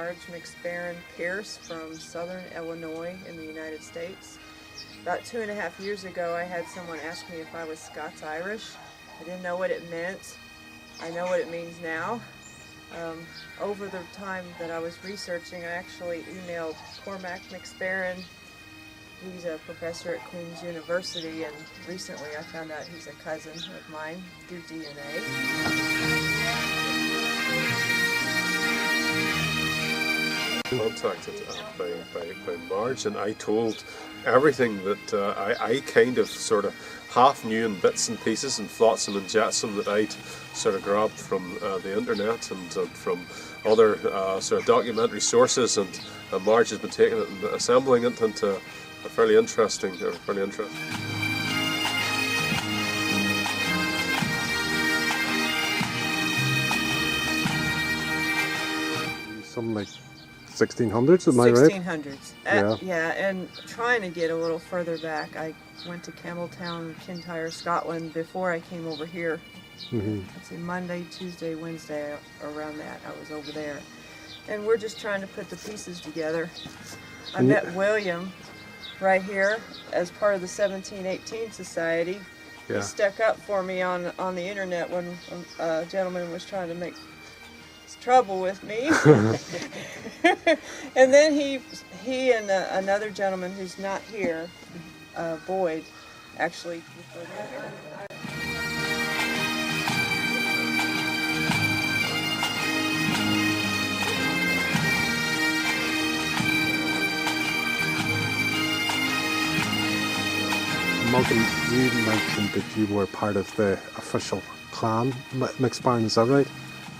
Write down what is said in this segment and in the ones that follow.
Marge McSparran Pierce from southern Illinois in the United States. About 2.5 years ago, I had someone ask me if I was Scots-Irish. I didn't know what it meant. I know what it means now. Over the time that I was researching, I actually emailed Cormac McSparran. He's a professor at Queen's University, and recently I found out he's a cousin of mine through DNA. Contacted by Marge, and I told everything that I kind of sort of half knew in bits and pieces and flotsam and jetsam that I'd sort of grabbed from the internet and from other sort of documentary sources, and Marge has been taking it and assembling it into a fairly interesting. Something like 1600s, am I right? 1600s. Yeah, and trying to get a little further back, I went to Campbelltown, Kintyre, Scotland before I came over here. Let's see, Monday, Tuesday, Wednesday, around that, I was over there. And we're just trying to put the pieces together. I met William right here as part of the 1718 Society. He stuck up for me on the internet when a gentleman was trying to make trouble with me. And then he and another gentleman who's not here, Boyd, actually. Malcolm, you mentioned that you were part of the official clan McSparren, is that right?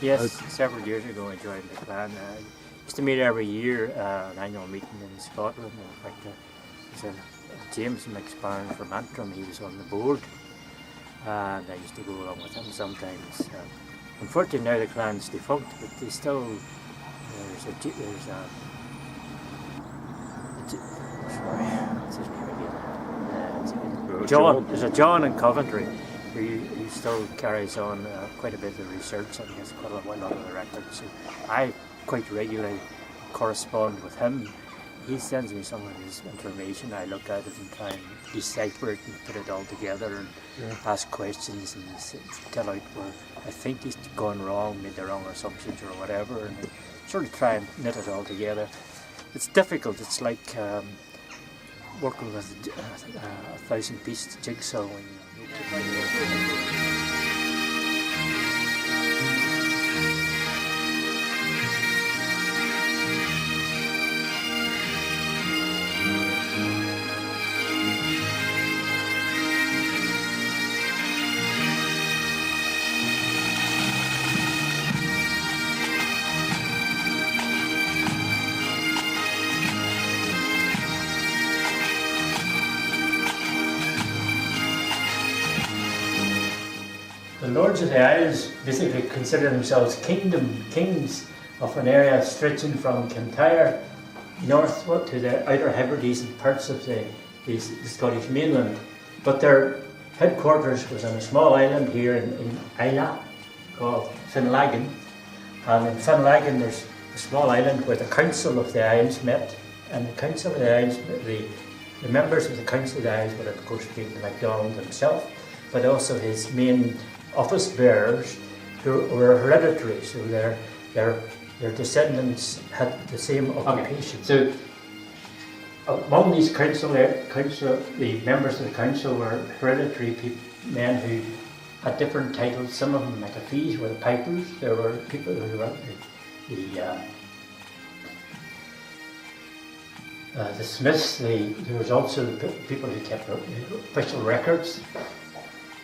Yes, several years ago I joined the clan. I used to meet every year, an annual meeting in Scotland. In fact, there's a James McSparren from Antrim, he was on the board, and I used to go along with him sometimes. Unfortunately now the clan's defunct, but they still, there's a John in Coventry who still carries on quite a bit of research, and he has quite a lot of the records. So I quite regularly correspond with him. He sends me some of his information. I look at it and try and decipher it and put it all together and ask questions and tell out where I think he's gone wrong, made the wrong assumptions or whatever, and sort of try and knit it all together. It's difficult. It's like working with a 1,000-piece jigsaw when the Lords of the Isles basically consider themselves kings of an area stretching from Kintyre northward to the Outer Hebrides and parts of the Scottish mainland. But their headquarters was on a small island here in Islay called Finlagan. And in Finlagan there's a small island where the Council of the Isles met. And the Council of the Isles, the members of the Council of the Isles would of course be MacDonald himself, but also his main office bearers who were hereditary, so their descendants had the same occupation. Okay. So among these the members of the council were hereditary men who had different titles. Some of them, like the Fees, were the pipers. There were people who were the smiths. There was also the people who kept official records.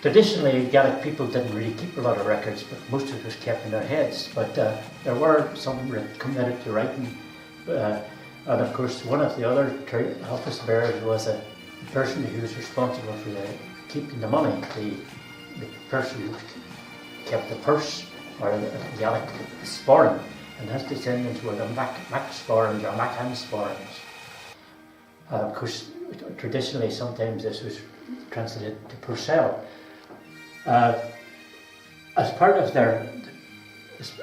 Traditionally, Gaelic people didn't really keep a lot of records, but most of it was kept in their heads. But there were some committed to writing. And of course, one of the other office bearers was a person who was responsible for keeping the money, the person who kept the purse, or the Gaelic sporran, and his descendants were the MacSporrans or McSparrans. Of course, traditionally, sometimes this was translated to Purcell. As part of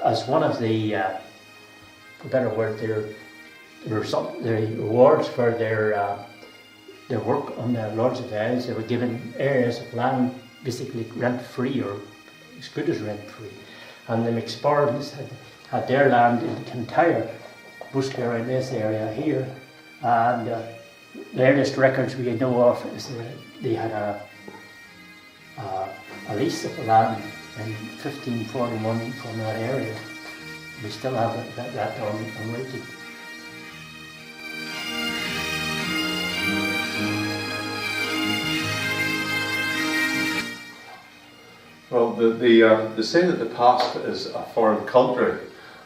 as one of the for better word, the rewards for their work on the Lords of the Isles. They were given areas of land basically rent-free, or as good as rent-free. And the McSparrans had their land in Kintyre, mostly around this area here. And the earliest records we know of is that they had a lease of the land in 1541 from that area. We still have that on record. Well, they say that the past is a foreign country,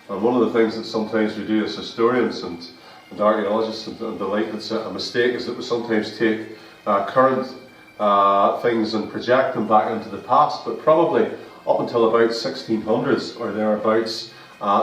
and one of the things that sometimes we do as historians and archaeologists and the like that's a mistake is that we sometimes take current things and project them back into the past, but probably up until about 1600s or thereabouts,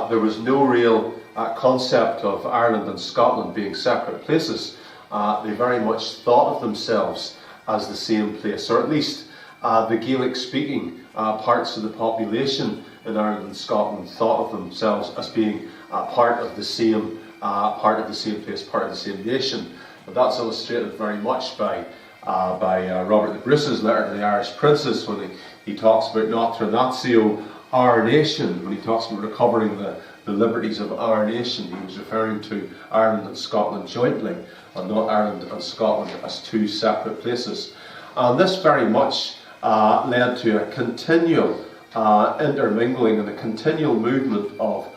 there was no real concept of Ireland and Scotland being separate places. They very much thought of themselves as the same place, or at least the Gaelic-speaking parts of the population in Ireland and Scotland thought of themselves as being part of the same place, part of the same nation. But that's illustrated very much by Robert the Bruce's letter to the Irish princes, when he talks about Notre Natio, our nation. When he talks about recovering the liberties of our nation, he was referring to Ireland and Scotland jointly, and not Ireland and Scotland as two separate places. And this very much led to a continual intermingling and a continual movement of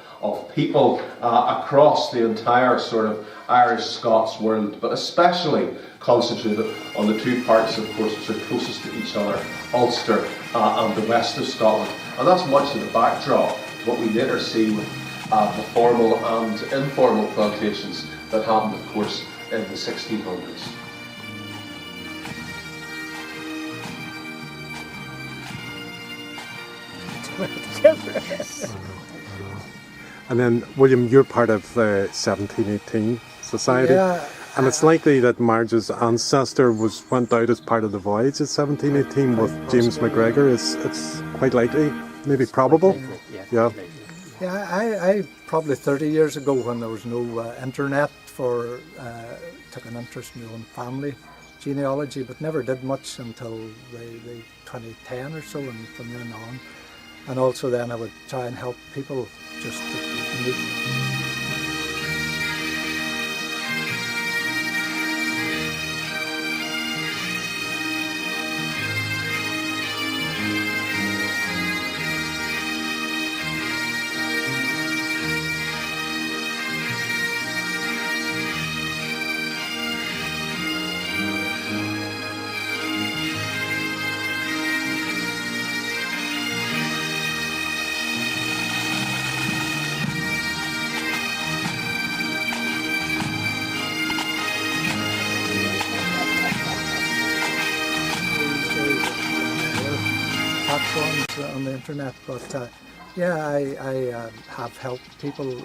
people across the entire sort of Irish-Scots world, but especially concentrated on the two parts, of course, which are closest to each other, Ulster and the west of Scotland. And that's much of the backdrop to what we later see with the formal and informal plantations that happened, of course, in the 1600s. And then, William, you're part of the 1718 Society. Yeah. And it's likely that Marge's ancestor went out as part of the voyage in 1718 with James MacGregor. It's quite likely, maybe probable. Yeah. Yeah, I probably 30 years ago, when there was no internet, took an interest in my own family genealogy, but never did much until the 2010 or so, and from then on. And also then I would try and help people just to meet. Platforms on the internet, but yeah, I have helped people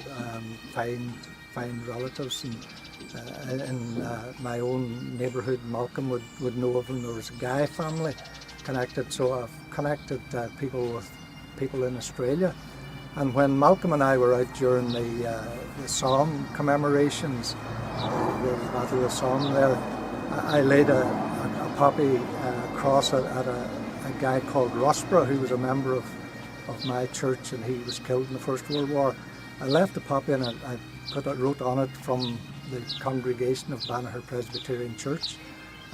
find relatives, and in my own neighbourhood, Malcolm would know of them. There was a Guy family connected, so I've connected people with people in Australia. And when Malcolm and I were out during the Somme commemorations, the Battle of the Somme there, I laid a poppy cross at a guy called Rossborough, who was a member of my church, and he was killed in the First World War. I left the poppy and I wrote on it, from the congregation of Banagher Presbyterian Church,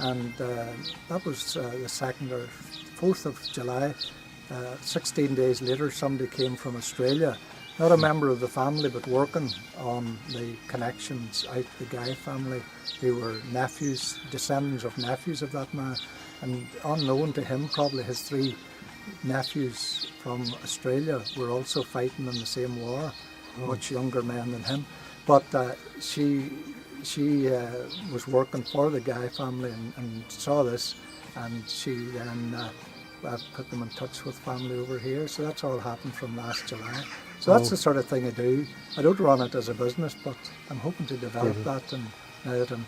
and that was the 2nd or 4th of July. 16 days later, somebody came from Australia, not a member of the family, but working on the connections out the Guy family, who were nephews, descendants of nephews of that man. And unknown to him, probably his 3 nephews from Australia were also fighting in the same war, much younger men than him. But she was working for the Guy family and saw this, and she then put them in touch with family over here. So that's all happened from last July. So that's the sort of thing I do. I don't run it as a business, but I'm hoping to develop that, and now that I'm